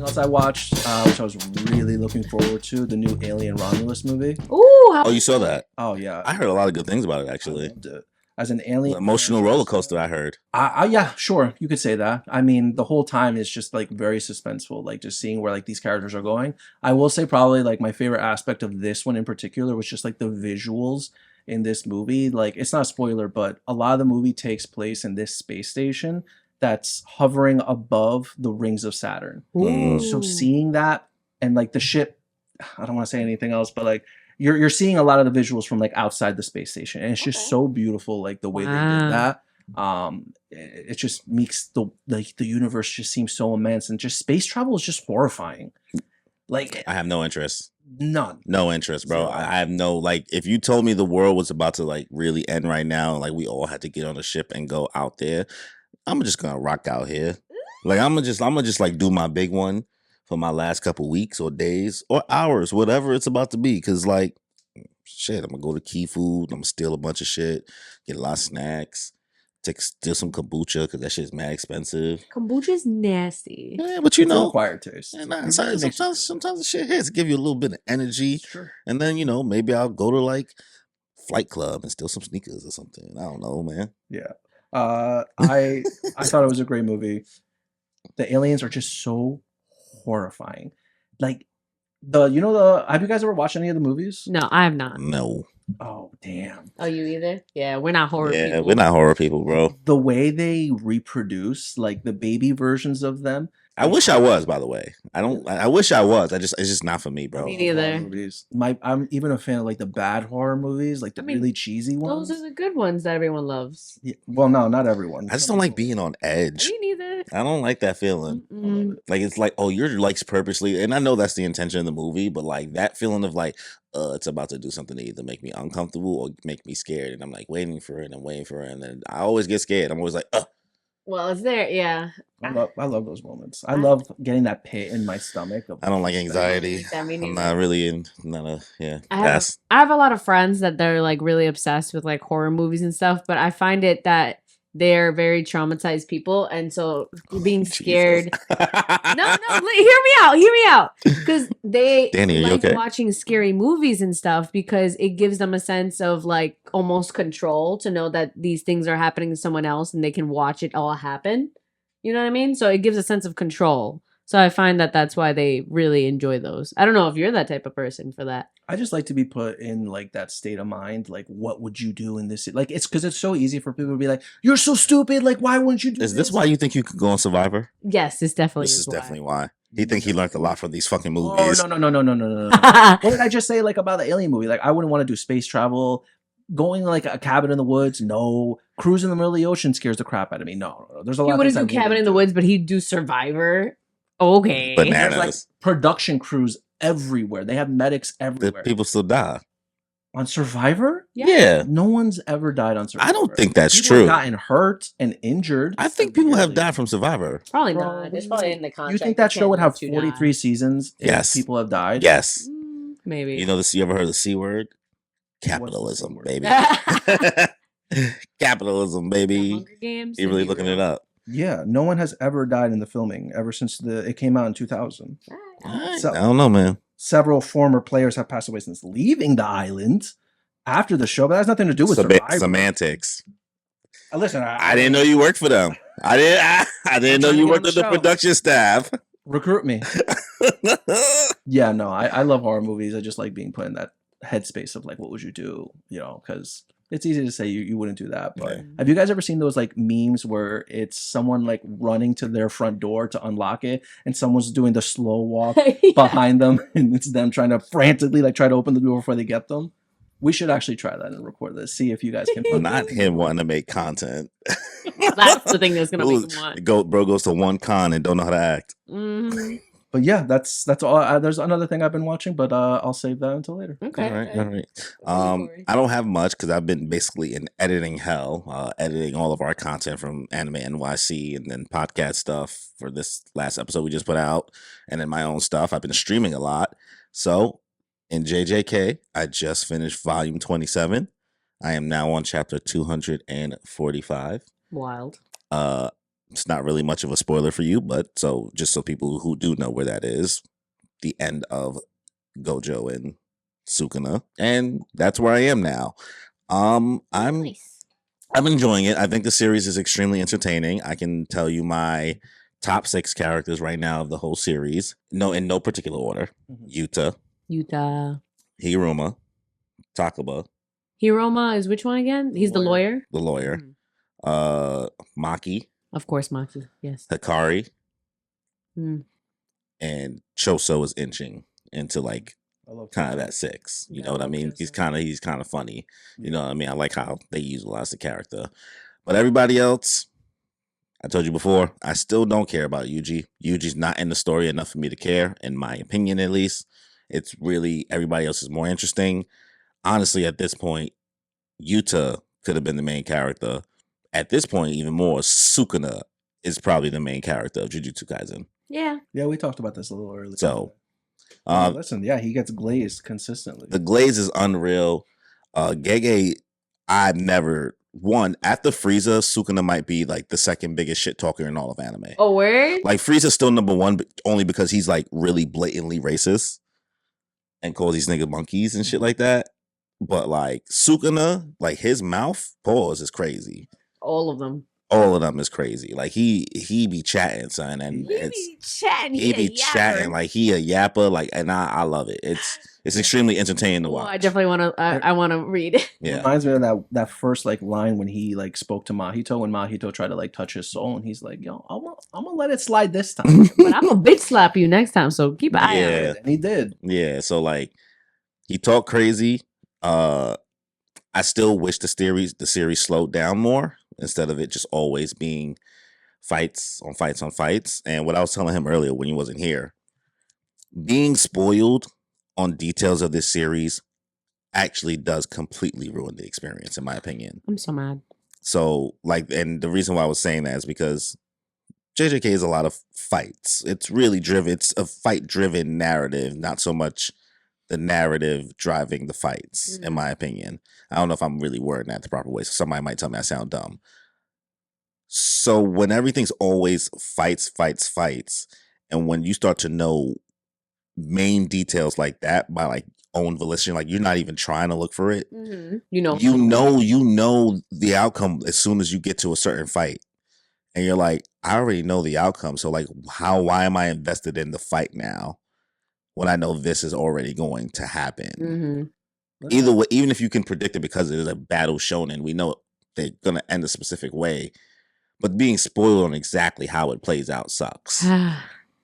else I watched, which I was really looking forward to, the new Alien Romulus movie. Ooh, Oh, you saw that? Oh yeah, I heard a lot of good things about it, I actually. loved it. As an Alien Emotional roller coaster, I heard. Yeah, sure, you could say that. I mean, the whole time is just like very suspenseful, like just seeing where like these characters are going. I will say probably like my favorite aspect of this one in particular was just like the visuals in this movie. Like it's not a spoiler, but a lot of the movie takes place in this space station that's hovering above the rings of Saturn. Ooh. So seeing that and like the ship, I don't want to say anything else, but like you're seeing a lot of the visuals from like outside the space station, and it's just so beautiful, like the way they did that. It just makes the universe just seem so immense, and just space travel is just horrifying. Like I have no interest. None. No interest, bro. Zero. I have no, like, if you told me the world was about to like really end right now, like we all had to get on a ship and go out there, I'm just gonna rock out here. Like I'm gonna just like do my big one for my last couple weeks or days or hours, whatever it's about to be. Cause like shit, I'm gonna go to Key Food, I'm gonna steal a bunch of shit, get a lot of snacks, steal some kombucha because that shit's mad expensive. Kombucha's nasty. Yeah, but you It's an know, acquired taste. yeah, It nah, really sometimes makes you- sometimes the shit hits, give you a little bit of energy, Sure. and then maybe I'll go to like Flight Club and steal some sneakers or something. I don't know, man. Yeah. I thought it was a great movie. The aliens are just so horrifying. Like have you guys ever watched any of the movies? No, I have not. No. Oh damn. Oh, you either? Yeah, we're not horror Yeah, people. we're not horror people, bro. The way they reproduce like the baby versions of them. I wish I was, by the way. I wish I was. It's just not for me, bro. Me neither. Horror movies. I'm even a fan of like the bad horror movies, like the really cheesy ones. Those are the good ones that everyone loves. Yeah, well, no, not everyone. I just don't like being on edge. Me neither. I don't like that feeling. Mm-mm. Like it's like, oh, you're like purposely, and I know that's the intention of the movie, but like that feeling of like, it's about to do something to either make me uncomfortable or make me scared, and I'm like waiting for it and waiting for it, and then I always get scared. I'm always like, Well, it's there, yeah. I love those moments. I love getting that pit in my stomach. I don't like anxiety. I mean, I'm not really yeah. I have a lot of friends that they're like really obsessed with like horror movies and stuff, but I find it that they're very traumatized people, and so being scared. No, hear me out, because they Danny, are you like okay? watching scary movies and stuff because it gives them a sense of like almost control to know that these things are happening to someone else and they can watch it all happen. You know what I mean? So it gives a sense of control. So I find that that's why they really enjoy those. I don't know if you're that type of person for that. I just like to be put in like that state of mind. Like, what would you do in this? Like, it's because it's so easy for people to be like, "You're so stupid. Like, why wouldn't you do Is this why you think you could go on Survivor? Yes, this definitely This is is why. definitely why. He think he learned a lot from these fucking Oh movies. no. What did I just say? Like about the alien movie? Like, I wouldn't want to do space travel. Going like a cabin in the woods, no. Cruising in the middle of the ocean scares the crap out of me. No. There's a lot. He of wouldn't things do I Cabin in the Woods, but he'd do Survivor. Okay. Bananas. There's like production crews everywhere. They have medics The everywhere. people still die. On Survivor? Yeah. No one's ever died on Survivor. I don't think that's People true. have gotten hurt and injured. I think people have severely. died from Survivor. Probably not. It's probably in the You contract. think that show would have can't let you 43 seasons if Yes. people have died? Yes. die. Maybe. You ever heard the C word? C Capitalism, word? baby. Capitalism, baby. Hunger Games. You really looking it up? Yeah, no one has ever died in the filming ever since it came out in 2000. So- I don't know, man. Several former players have passed away since leaving the island after the show, but that has nothing to do with Survivor. Semantics. Listen, I didn't know you worked for them. I didn't know trying to you get worked on with the the show. production staff. Recruit me. Yeah, no, I love horror movies. I just like being put in that headspace of like, what would you do? You know, because it's easy to say you wouldn't do that. But Yeah. have you guys ever seen those like memes where it's someone like running to their front door to unlock it and someone's doing the slow walk Yeah. behind them and it's them trying to frantically like try to open the door before they get them? We should actually try that and record this. See if you guys can find Not him wanting to make content. That's the thing that's gonna make Ooh, him want. Bro goes to one con and don't know how to act. Mhm. But yeah, that's all. There's another thing I've been watching, but I'll save that until later. Okay. All right, all right. Corey? I don't have much because I've been basically in editing hell, editing all of our content from Anime NYC and then podcast stuff for this last episode we just put out, and then my own stuff. I've been streaming a lot. So in JJK, I just finished volume 27. I am now on chapter 245. Wild. It's not really much of a spoiler for you, but just so people who do know where that is, the end of Gojo and Sukuna, and that's where I am now. I'm Nice. I'm enjoying it. I think the series is extremely entertaining. I can tell you my top 6 characters right now of the whole series. No, in no particular order. Yuta, Hiruma, Takaba, Hiroma is which one again? He's the lawyer. the lawyer, Mhm. Maki, Of course, Maki. Yes. Hikari, Mm. and Choso is inching into like I love kind of Choso. that 6. You Yeah, know what I I love mean? Choso. He's kind of funny. You Yeah. know what I mean? I like how they utilize the character. But everybody else, I told you before, I still don't care about Yuji. Yuji's not in the story enough for me to care, in my opinion at least. It's really everybody else is more interesting. Honestly, at this point, Yuta could have been the main character. At this point, even more, Sukuna is probably the main character of Jujutsu Kaisen. Yeah. Yeah, we talked about this a little earlier. So, listen, yeah, he gets glazed consistently. the glaze is unreal. Gege, I've never after Frieza, Sukuna might be like the second biggest shit talker in all of anime. Oh, word? Like Frieza's still number 1, but only because he's like really blatantly racist and calls these niggas monkeys and shit like that. But like Sukuna, like his mouth pause is crazy. All of them. All of them is crazy. Like he be chatting, son, and He be chatting like he a yapper. Like, and I love it. It's extremely entertaining to Oh, watch. I definitely want to. I want to read it. It Yeah, reminds me of that first like line when he like spoke to Mahito when Mahito tried to like touch his soul, and he's like, "Yo, I'm gonna let it slide this time." But I'm gonna bitch slap you next time, so keep an eye on Yeah. it. And he did. yeah. So like, he talked crazy. I still wish the series slowed down more instead of it just always being fights on fights on fights. And what I was telling him earlier when he wasn't here, being spoiled on details of this series actually does completely ruin the experience, in my opinion. I'm so mad. So, like, and the reason why I was saying that is because JJK is a lot of fights. It's really driven. It's a fight-driven narrative, not so much the narrative driving the fights, in my opinion. I don't know if I'm really wording that the proper way, so somebody might tell me I sound dumb. So when everything's always fights, and when you start to know main details like that by like own volition, like you're not even trying to look for it. You know The outcome as soon as you get to a certain fight. And you're like, I already know the outcome. So like why am I invested in the fight now when I know this is already going to happen? Either way, even if you can predict it because it is a battle shonen, we know they're gonna end a specific way. But being spoiled on exactly how it plays out sucks. Kimmy,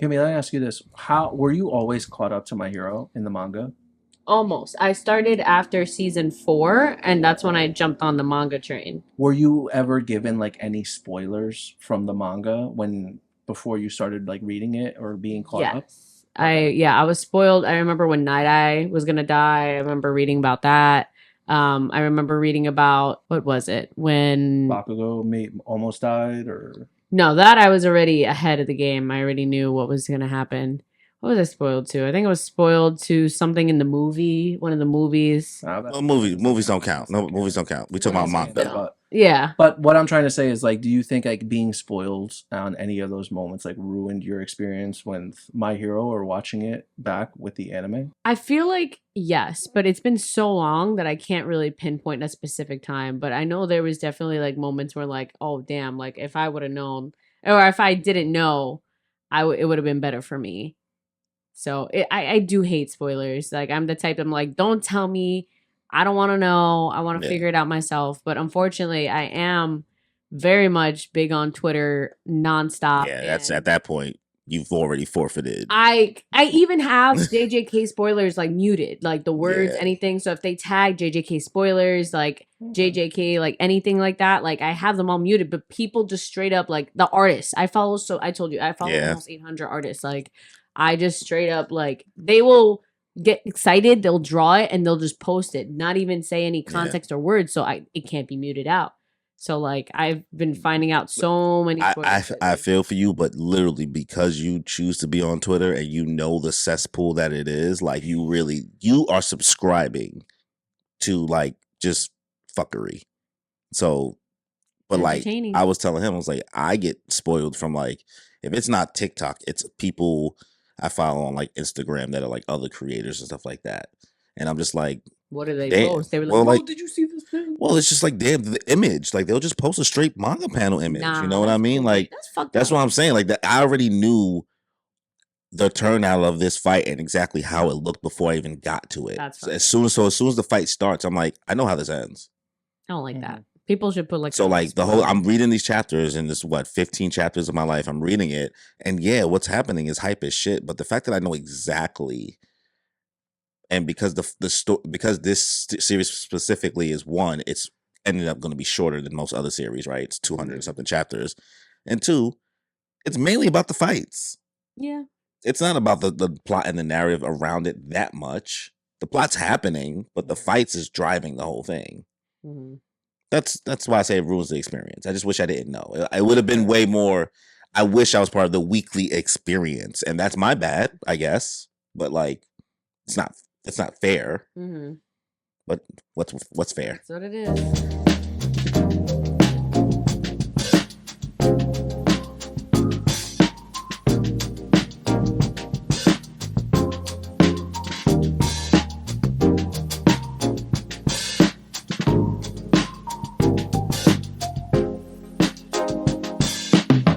let me ask you this: how were you always caught up to My Hero in the manga? Almost. I started after season 4, and that's when I jumped on the manga train. Were you ever given like any spoilers from the manga before you started like reading it or being caught up? I was spoiled. I remember when Night Eye was gonna die. I remember reading about that. I remember reading about what was it when Bakugo almost died, or no, that I was already ahead of the game. I already knew what was gonna happen. What was I spoiled to? I think I was spoiled to something in the movie, one of the movies. Well, movies don't count. No, movies don't count. We talk about manga. Yeah. But what I'm trying to say is like, do you think like being spoiled on any of those moments like ruined your experience with My Hero or watching it back with the anime? I feel like yes, but it's been so long that I can't really pinpoint a specific time. But I know there was definitely like moments where like, oh damn, like if I would have known or if I didn't know, it would have been better for me. So I do hate spoilers. Like I'm the type I'm like, don't tell me. I don't want to know. I want to figure it out myself. But unfortunately, I am very much big on Twitter nonstop. Yeah, that's at that point you've already forfeited. I even have JJK spoilers like muted, like the words, anything. So if they tag JJK spoilers, like JJK, like anything like that, like I have them all muted. But people just straight up like the artists I follow. So I told you I follow almost 800 artists. Like I just straight up like they will get excited, they'll draw it and they'll just post it, not even say any context or words. So it can't be muted out. So like I've been finding out so many. I feel for you, but literally because you choose to be on Twitter and you know the cesspool that it is, like you are subscribing to like just fuckery. So But like Entertaining. I was telling him, I was like, I get spoiled from like if it's not TikTok, it's people I follow on like Instagram that are like other creators and stuff like that. And I'm just like, What do they damn. post? They were like, Well, "Oh, like, did you see this thing?" well, it's just like damn the image. Like they'll just post a straight manga panel image. Nah, you know what I that's mean? bullshit. Like that's fucked that's up. what I'm saying. Like that I already knew the turnout of this fight and exactly how it looked before I even got to it. That's So fucked as soon as the fight starts, I'm like, I know how this ends. I don't like that. People should put like So a like the whole I'm reading these chapters and this 15 chapters of my life. I'm reading it, and yeah, what's happening is hype as shit. But the fact that I know exactly, and because because this series specifically is one, it's ended up going to be shorter than most other series, right? It's 200 and something chapters, and two, it's mainly about the fights. Yeah. It's not about the plot and the narrative around it that much. The plot's happening, but the fights is driving the whole thing. Mm-hmm. That's why I say it ruins the experience. I just wish I didn't know. It would have been way more. I wish I was part of the weekly experience, and that's my bad, I guess. But like, it's not fair. Mm-hmm. But what's fair? That's what it is.